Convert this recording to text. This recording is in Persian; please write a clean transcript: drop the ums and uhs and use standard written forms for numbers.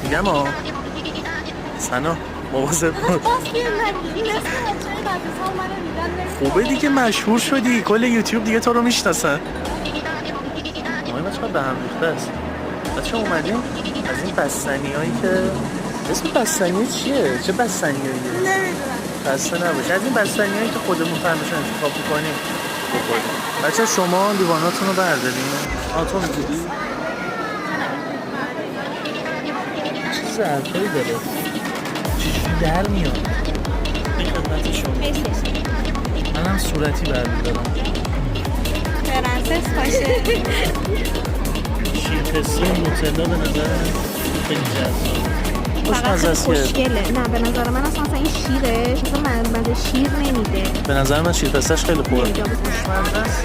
میگم ها سنا مواظب باش. خوبه دیگه مشهور شدی، کل یوتیوب دیگه تو رو میشناسن. ما چقدر به هم ریخته است. بچه اومدیم از این بستنی هایی که اسم بستنی چیه؟ چه بستنی هایی؟ نمیدونم بسته نباشه. از این بستنی هایی که خودمون فهمشون انتخاب میکنیم بخوریم. بچه شما لیواناتون رو برداریم. تو میگیری؟ چه ظرفایی داره؟ چجوری در میاد؟ این خدمت شما. منم صورتی برمیدارم. پرنسس باشه. شیرپسی نوتلا به نظر خیلی جذاب. فقط خوشگله. نه به نظر من اصلا این شیرش مثلا من شیر نمیده. به نظر من شیرپسش خیلی خوبه. خوشمزه است.